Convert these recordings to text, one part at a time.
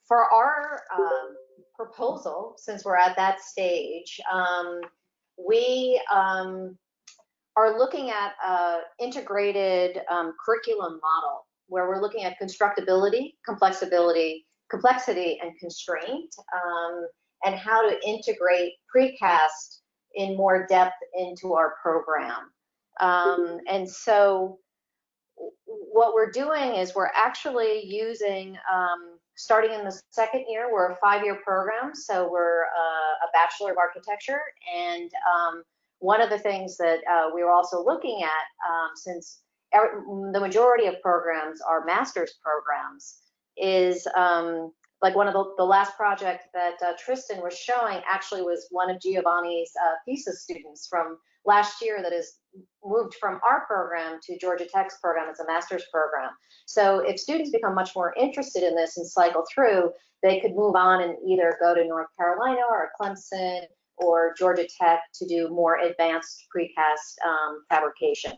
For our proposal, since we're at that stage, we are looking at an integrated curriculum model where we're looking at constructability, complexity, and constraint, and how to integrate precast in more depth into our program. And so what we're doing is we're actually using, starting in the second year, we're a 5-year program, so we're a Bachelor of Architecture, and one of the things that we were also looking at, since the majority of programs are master's programs, is like one of the last project that Tristan was showing actually was one of Giovanni's thesis students from last year that is moved from our program to Georgia Tech's program. It's a master's program. So if students become much more interested in this and cycle through, they could move on and either go to North Carolina or Clemson or Georgia Tech to do more advanced precast fabrication.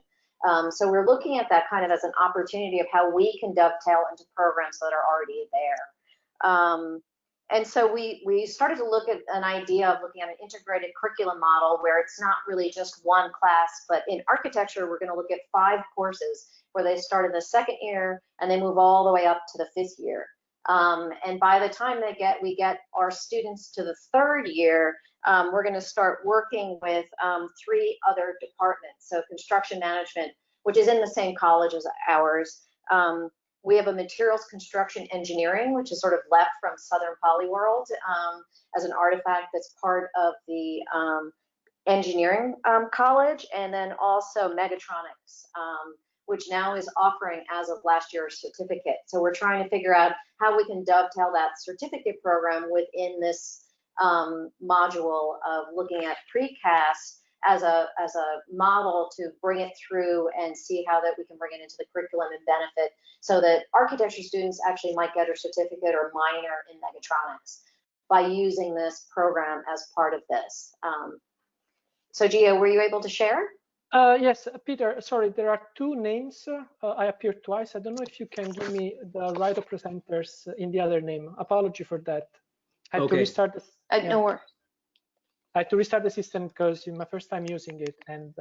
So we're looking at that kind of as an opportunity of how we can dovetail into programs that are already there. And so we started to look at an idea of looking at an integrated curriculum model where it's not really just one class, but in architecture, we're going to look at 5 courses where they start in the second year and they move all the way up to the 5th year. And by the time we get our students to the 3rd year, we're going to start working with 3 other departments. So construction management, which is in the same college as ours. We have a materials construction engineering, which is sort of left from Southern Poly World as an artifact that's part of the engineering college, and then also mechatronics, which now is offering as of last year a certificate. So we're trying to figure out how we can dovetail that certificate program within this module of looking at precast as a model to bring it through and see how that we can bring it into the curriculum and benefit, so that architecture students actually might get a certificate or minor in mechatronics by using this program as part of this. So Gio, were you able to share? Yes, Peter, sorry, there are 2 names. I appeared twice. I don't know if you can give me the right of presenters in the other name. Apology for that. I had to restart this. No worries. I had to restart the system because it's my first time using it, and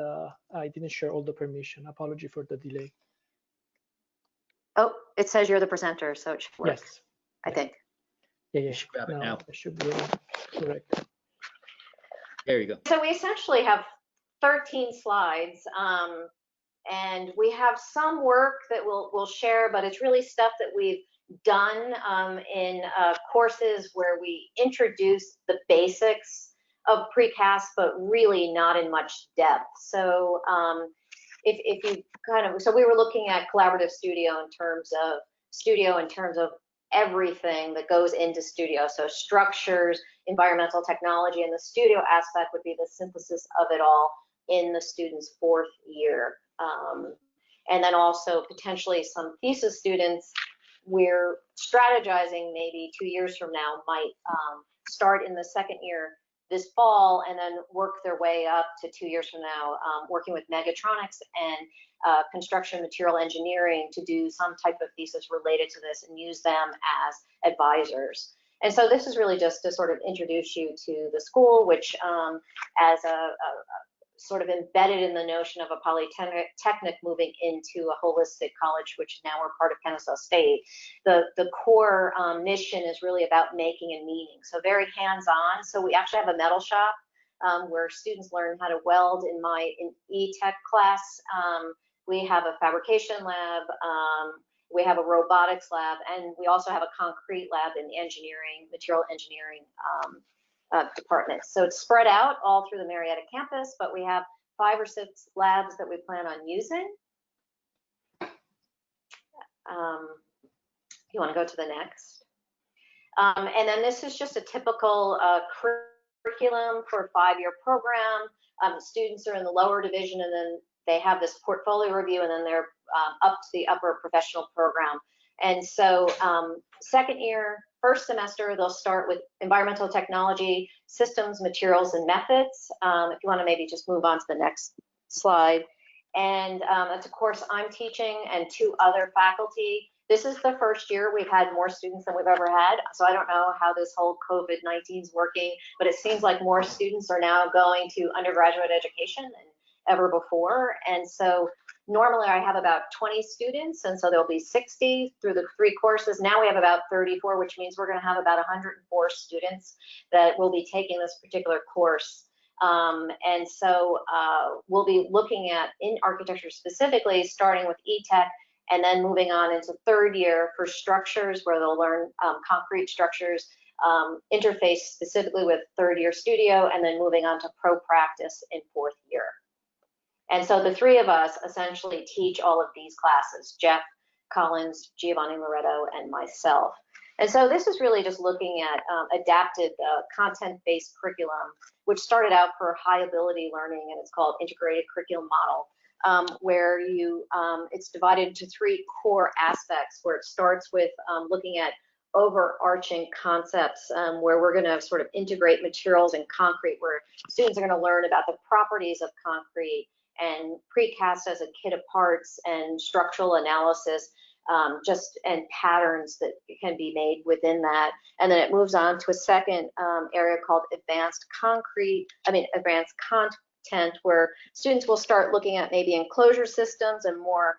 I didn't share all the permission. Apology for the delay. Oh, it says you're the presenter, so it should work. Yes. I think. Yeah. You should grab it now. It should be correct. There you go. So we essentially have 13 slides, and we have some work that we'll share, but it's really stuff that we've done in courses where we introduce the basics of precast, but really not in much depth. So if you so we were looking at collaborative studio in terms of everything that goes into studio. So structures, environmental technology, and the studio aspect would be the synthesis of it all in the student's 4th year. And then also potentially some thesis students, we're strategizing maybe 2 years from now might start in the 2nd year this fall and then work their way up to 2 years from now, working with mechatronics and construction material engineering to do some type of thesis related to this and use them as advisors. And so this is really just to sort of introduce you to the school, which as a sort of embedded in the notion of a polytechnic moving into a holistic college, which now we're part of Kennesaw State. The core mission is really about making and meaning, so very hands-on. So we actually have a metal shop where students learn how to weld. In my ETech class, we have a fabrication lab, we have a robotics lab, and we also have a concrete lab in the engineering, material engineering department. So it's spread out all through the Marietta campus, but we have 5 or 6 labs that we plan on using. You want to go to the next. And then this is just a typical curriculum for a 5-year program. Students are in the lower division, and then they have this portfolio review, and then they're up to the upper professional program. And so second year, first semester, they'll start with environmental technology, systems, materials, and methods. If you want to maybe just move on to the next slide. And that's a course I'm teaching and 2 other faculty. This is the first year we've had more students than we've ever had. So I don't know how this whole COVID-19 is working, but it seems like more students are now going to undergraduate education than ever before. And so normally I have about 20 students, and so there'll be 60 through the 3 courses. Now we have about 34, which means we're going to have about 104 students that will be taking this particular course. And so we'll be looking at, in architecture specifically, starting with ETech, and then moving on into 3rd year for structures, where they'll learn concrete structures, interface specifically with 3rd year studio, and then moving on to pro practice in 4th year. And so the 3 of us essentially teach all of these classes: Jeff Collins, Giovanni Loreto, and myself. And so this is really just looking at adapted content-based curriculum, which started out for high ability learning, and it's called integrated curriculum model. Where it's divided into 3 core aspects, where it starts with looking at overarching concepts, where we're going to sort of integrate materials and concrete, where students are going to learn about the properties of concrete and precast as a kit of parts and structural analysis, and patterns that can be made within that. And then it moves on to a second area called advanced content, where students will start looking at maybe enclosure systems and more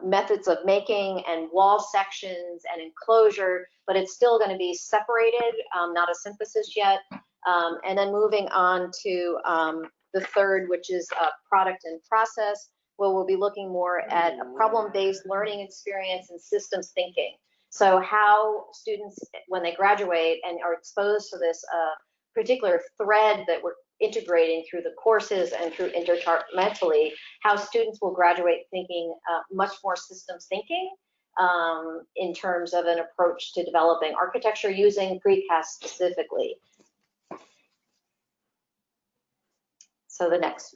methods of making and wall sections and enclosure, but it's still going to be separated, not a synthesis yet. And then moving on to the 3rd, which is product and process, where we'll be looking more at a problem-based learning experience and systems thinking. So how students, when they graduate and are exposed to this particular thread that we're integrating through the courses and through interdepartmentally, how students will graduate thinking much more systems thinking in terms of an approach to developing architecture using precast specifically. So the next.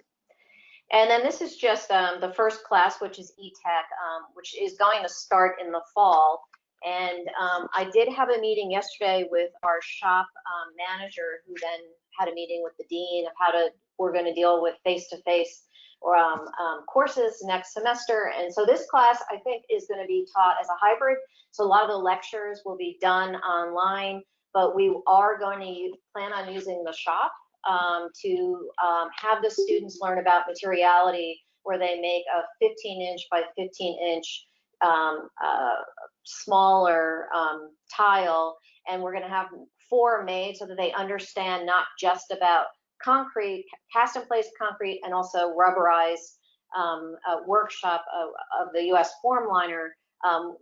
And then this is just the first class, which is ETech, which is going to start in the fall. And I did have a meeting yesterday with our shop manager, who then had a meeting with the dean of how we're going to deal with face-to-face courses next semester. And so this class, I think, is going to be taught as a hybrid. So a lot of the lectures will be done online, but we are going to plan on using the shop to have the students learn about materiality, where they make a 15-inch by 15-inch smaller tile, and we're going to have 4 made so that they understand not just about concrete, cast in place concrete, and also rubberized. A workshop of the US Formliner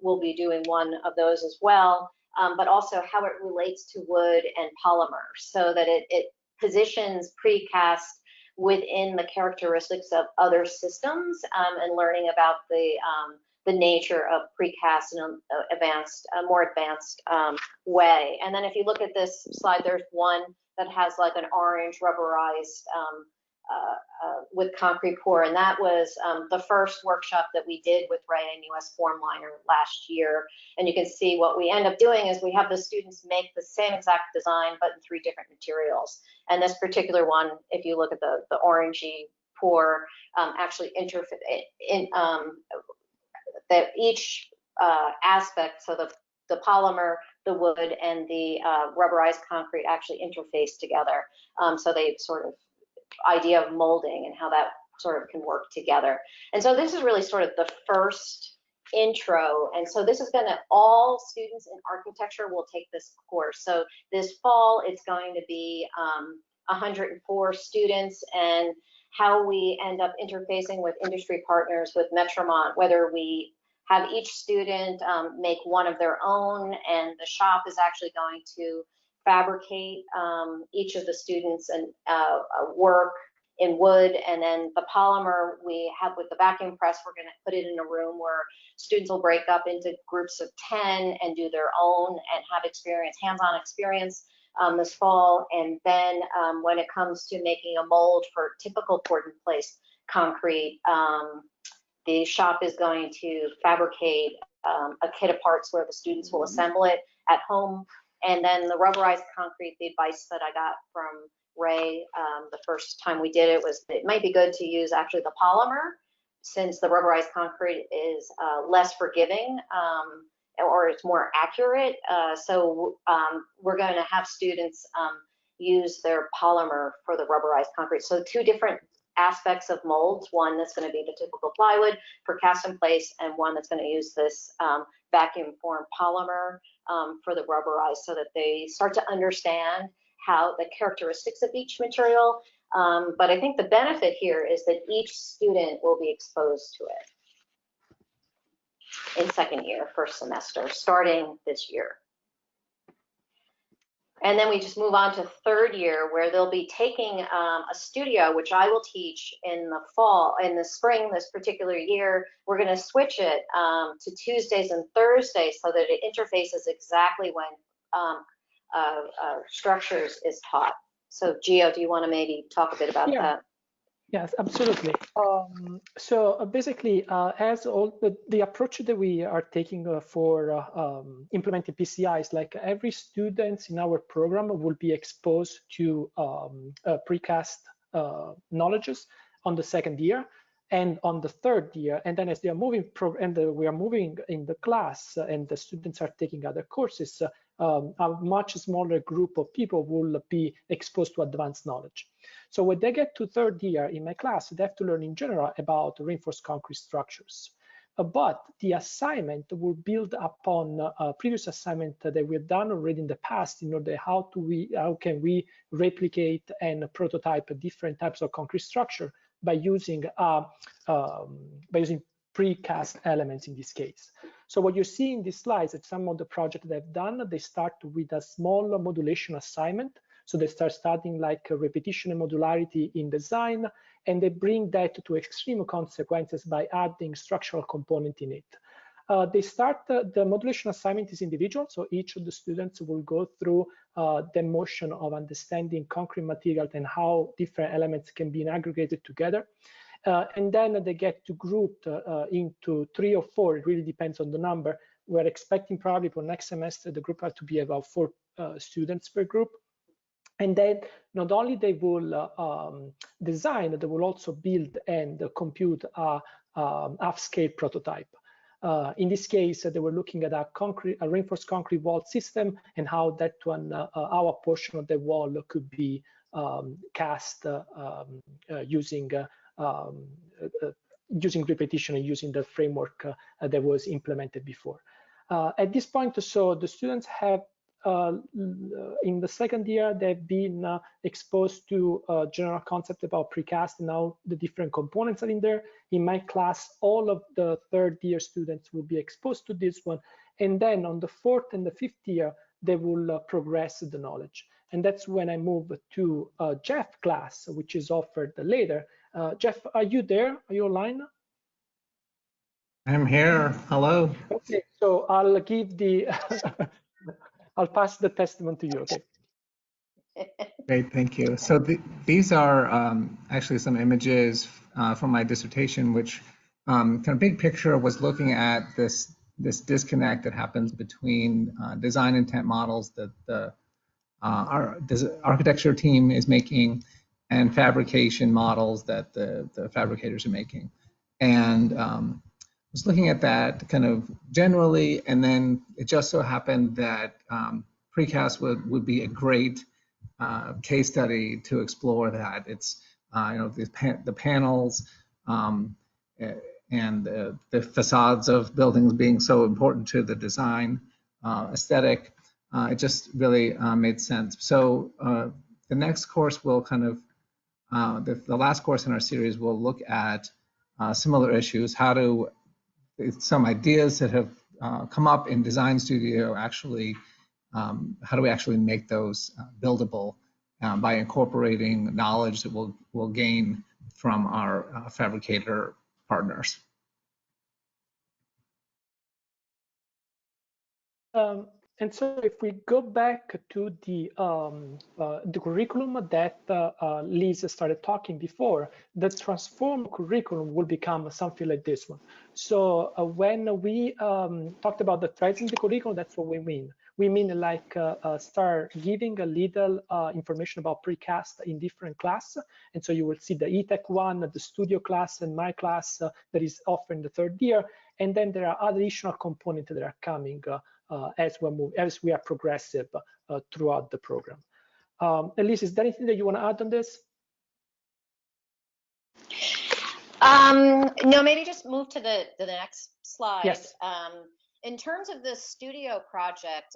will be doing one of those as well, but also how it relates to wood and polymer, so that it positions precast within the characteristics of other systems, and learning about the nature of precast in a more advanced way. And then if you look at this slide, there's one that has like an orange rubberized with concrete pour, and that was the first workshop that we did with Ray and US Formliner last year. And you can see what we end up doing is we have the students make the same exact design, but in 3 different materials. And this particular one, if you look at the orangey pour, actually that each aspect, so the polymer, the wood, and the rubberized concrete actually interface together. So they sort of idea of molding and how that sort of can work together. And so this is really sort of the first intro. And so this is going to, all students in architecture will take this course. So this fall, it's going to be 104 students, and how we end up interfacing with industry partners, with Metromont, whether we have each student make one of their own, and the shop is actually going to fabricate each of the students and work in wood, and then the polymer we have with the vacuum press, we're going to put it in a room where students will break up into groups of 10 and do their own and have experience, hands-on experience this fall. And then when it comes to making a mold for typical poured-in-place concrete, the shop is going to fabricate a kit of parts where the students will assemble it at home. And then the rubberized concrete, the advice that I got from Ray the first time we did it was it might be good to use actually the polymer, since the rubberized concrete is less forgiving or it's more accurate. So we're going to have students use their polymer for the rubberized concrete. So two different aspects of molds, one that's going to be the typical plywood for cast in place, and one that's going to use this vacuum formed polymer for the rubberized, so that they start to understand how the characteristics of each material. But I think the benefit here is that each student will be exposed to it in second year, first semester, starting this year. And then we just move on to third year, where they'll be taking a studio, which I will teach in the fall, in the spring, this particular year. We're going to switch it to Tuesdays and Thursdays so that it interfaces exactly when structures is taught. So Gio, do you want to maybe talk a bit about that? Yes, absolutely. So basically, as all the approach that we are taking for implementing PCI is like every student in our program will be exposed to precast knowledges on the second year and on the third year. And then as they are moving, we are moving in the class and the students are taking other courses, a much smaller group of people will be exposed to advanced knowledge. So when they get to third year in my class, they have to learn in general about reinforced concrete structures. But the assignment will build upon a previous assignment that we've done already in the past in order how can we replicate and prototype different types of concrete structure by using precast elements in this case. So what you see in these slides is some of the projects they've done. They start with a small modulation assignment. So they start studying like repetition and modularity in design, and they bring that to extreme consequences by adding structural component in it. They start, the modulation assignment is individual, so each of the students will go through the motion of understanding concrete material and how different elements can be aggregated together. And then they get to group into 3 or 4, it really depends on the number. We're expecting probably for next semester, the group has to be about 4 students per group. And then not only they will design, they will also build and compute a half-scale prototype. In this case, they were looking at a reinforced concrete wall system and how that one, our portion of the wall could be cast using repetition and using the framework that was implemented before. At this point, so the students have in the second year, they've been exposed to a general concept about precast, and now the different components are in there. In my class, all of the third year students will be exposed to this one. And then on the fourth and the fifth year, they will progress the knowledge. And that's when I move to Jeff class, which is offered later. Jeff, are you there? Are you online? I'm here. Hello. Okay, so I'll give the I'll pass the testament to you. Okay. Great, thank you. So these are actually some images from my dissertation, which kind of big picture was looking at this disconnect that happens between design intent models that our architecture team is making and fabrication models that the fabricators are making. And I was looking at that kind of generally, and then it just so happened that precast would be a great case study to explore that. It's the panels and the facades of buildings being so important to the design aesthetic. It just really made sense. So the next course will kind of the last course in our series will look at similar issues. Some ideas that have come up in Design Studio actually, how do we actually make those buildable by incorporating knowledge that we'll gain from our fabricator partners. And so if we go back to the curriculum that Liz started talking before, the transformed curriculum will become something like this one. So when we talked about the threads in the curriculum, that's what we mean. We mean like start giving a little information about precast in different class. And so you will see the ETech one, the studio class, and my class that is offered in the third year. And then there are additional components that are coming as we are progressive throughout the program. Elise, is there anything that you want to add on this? No, maybe just move to the next slide. Yes. In terms of the studio project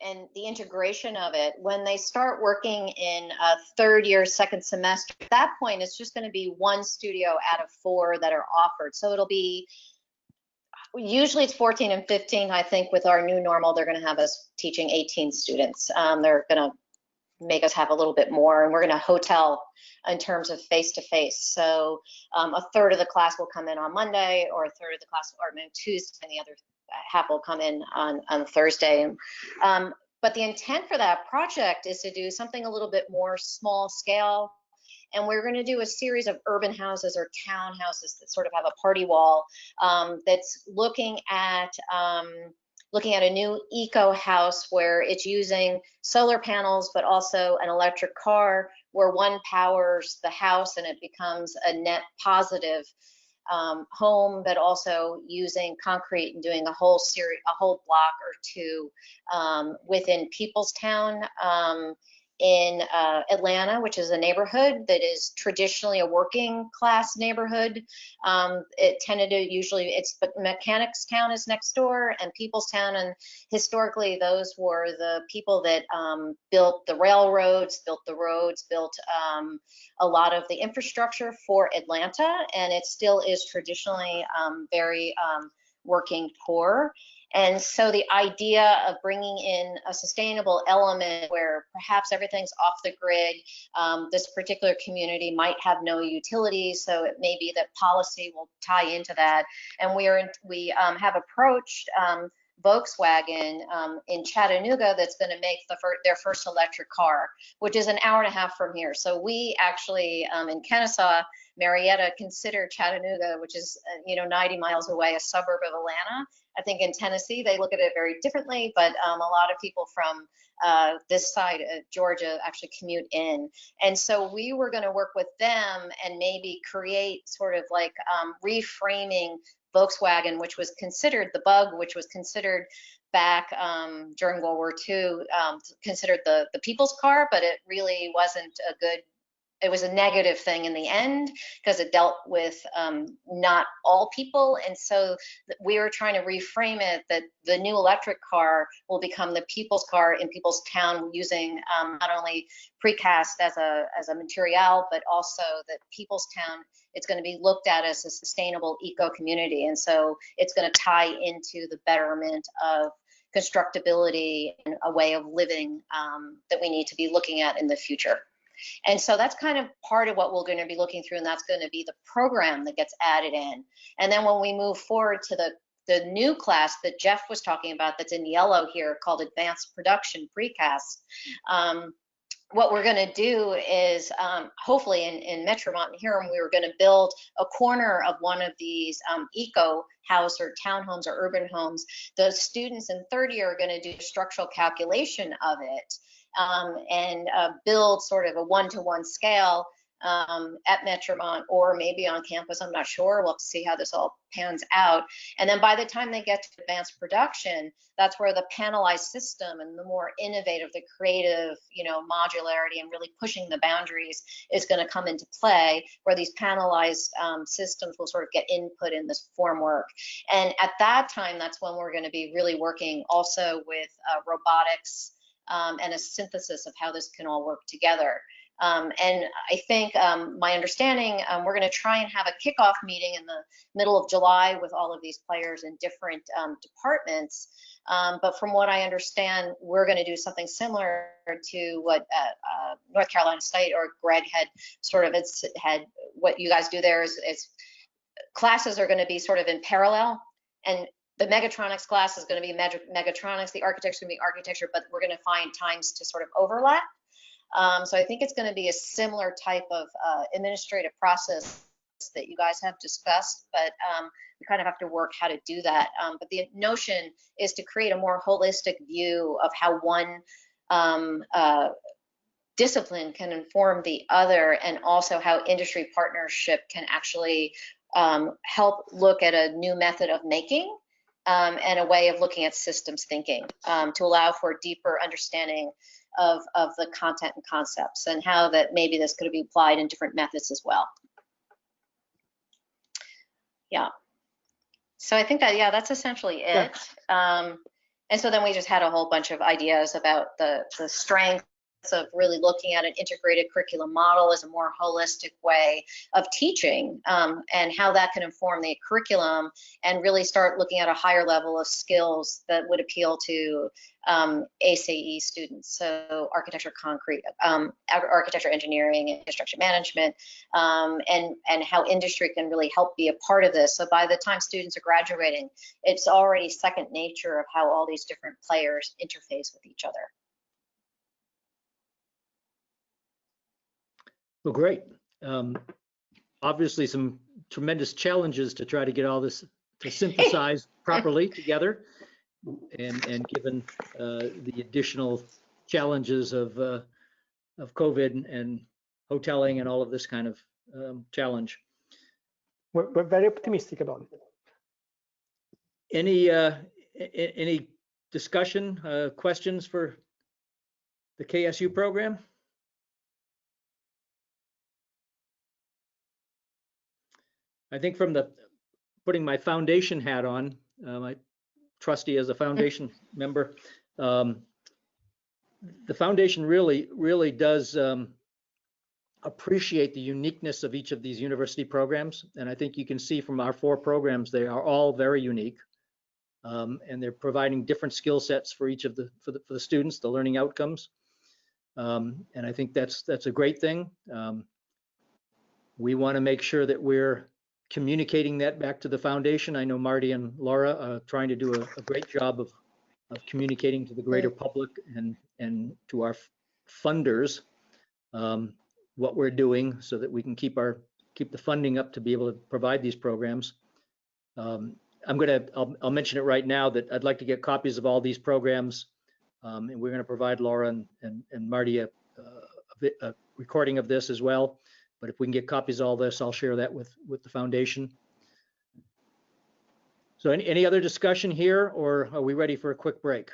and the integration of it, when they start working in a third year, second semester, at that point, it's just going to be one studio out of 4 that are offered. So it'll be, usually it's 14 and 15. I think with our new normal, they're going to have us teaching 18 students. They're going to make us have a little bit more, and we're going to hotel in terms of face-to-face. So a third of the class will come in on Monday, or a third of the class, or maybe Tuesday, and the other half will come in on Thursday. But the intent for that project is to do something a little bit more small scale. And we're going to do a series of urban houses or townhouses that sort of have a party wall that's looking at a new eco house where it's using solar panels, but also an electric car where one powers the house and it becomes a net positive home, but also using concrete and doing a whole block or 2 within Peoplestown in Atlanta, which is a neighborhood that is traditionally a working class neighborhood. It tended to but Mechanicstown is next door, and Peoplestown, and historically those were the people that built the railroads, built the roads, built a lot of the infrastructure for Atlanta, and it still is traditionally very working poor. And so the idea of bringing in a sustainable element where perhaps everything's off the grid, this particular community might have no utilities, so it may be that policy will tie into that. And we have approached Volkswagen in Chattanooga that's going to make their first electric car, which is an hour and a half from here. So we actually in Kennesaw, Marietta, consider Chattanooga, which is 90 miles away, a suburb of Atlanta. I think in Tennessee they look at it very differently, but a lot of people from this side of Georgia actually commute in. And so we were going to work with them and maybe create sort of like reframing Volkswagen, which was considered the Bug, which was considered back during World War II, considered the people's car, but it really wasn't a good. It was a negative thing in the end because it dealt with not all people. And so we were trying to reframe it that the new electric car will become the people's car in Peoplestown, using not only precast as a material, but also that Peoplestown, it's going to be looked at as a sustainable eco community. And so it's going to tie into the betterment of constructability and a way of living that we need to be looking at in the future. And so that's kind of part of what we're going to be looking through, and that's going to be the program that gets added in. And then when we move forward to the new class that Jeff was talking about that's in yellow here, called Advanced Production Precast, what we're going to do is hopefully in Metromont and Hiram, we were going to build a corner of one of these eco house or townhomes or urban homes. The students in third year are going to do a structural calculation of it. And build sort of a one-to-one scale at Metromont or maybe on campus. I'm not sure. We'll have to see how this all pans out. And then by the time they get to advanced production, that's where the panelized system and the more innovative, the creative, modularity and really pushing the boundaries is going to come into play, where these panelized systems will sort of get input in this formwork. And at that time, that's when we're going to be really working also with robotics, and a synthesis of how this can all work together. And I think my understanding, we're going to try and have a kickoff meeting in the middle of July with all of these players in different departments. But from what I understand, we're going to do something similar to what North Carolina State or Greg had sort of had. What you guys do there is classes are going to be sort of in parallel. And the mechatronics class is going to be mechatronics, the architecture is going to be architecture, but we're going to find times to sort of overlap. So I think it's going to be a similar type of administrative process that you guys have discussed, but we kind of have to work how to do that. But the notion is to create a more holistic view of how one discipline can inform the other, and also how industry partnership can actually help look at a new method of making and a way of looking at systems thinking to allow for deeper understanding of the content and concepts, and how that maybe this could be applied in different methods as well. Yeah. So I think that, yeah, that's essentially it. Yeah. And so then we just had a whole bunch of ideas about the strengths of really looking at an integrated curriculum model as a more holistic way of teaching, and how that can inform the curriculum and really start looking at a higher level of skills that would appeal to ACE students. So architecture, concrete, architecture, engineering, and construction management, and how industry can really help be a part of this. So by the time students are graduating, it's already second nature of how all these different players interface with each other. Well, great. Obviously, some tremendous challenges to try to get all this to synthesize properly together, and given the additional challenges of COVID and hoteling and all of this kind of challenge. We're very optimistic about it. Any discussion, questions for the KSU program? I think from putting my foundation hat on, my trustee as a foundation member, the foundation really does appreciate the uniqueness of each of these university programs. And I think you can see from our 4 programs, they are all very unique. And they're providing different skill sets for each of for the students, the learning outcomes. And I think that's a great thing. We want to make sure that we're communicating that back to the foundation. I know Marty and Laura are trying to do a great job of communicating to the greater public and to our funders what we're doing, so that we can keep the funding up to be able to provide these programs. I'll mention it right now that I'd like to get copies of all these programs, and we're going to provide Laura and Marty a recording of this as well. But if we can get copies of all this, I'll share that with the foundation. So any other discussion here, or are we ready for a quick break?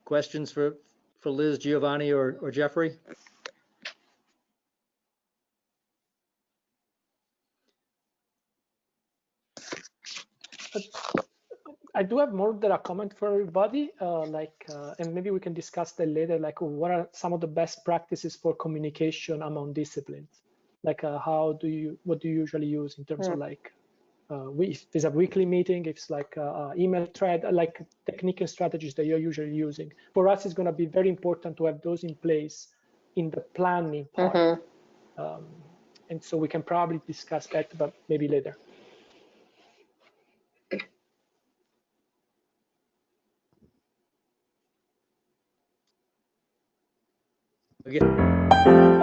Questions for Liz, Giovanni, or Jeffrey? I do have more than a comment for everybody, and maybe we can discuss that later, like what are some of the best practices for communication among disciplines? Like what do you usually use in terms of like, if there's a weekly meeting, if it's like email thread, like technique and strategies that you're usually using. For us, it's gonna be very important to have those in place in the planning part. And so we can probably discuss that, but maybe later. Okay.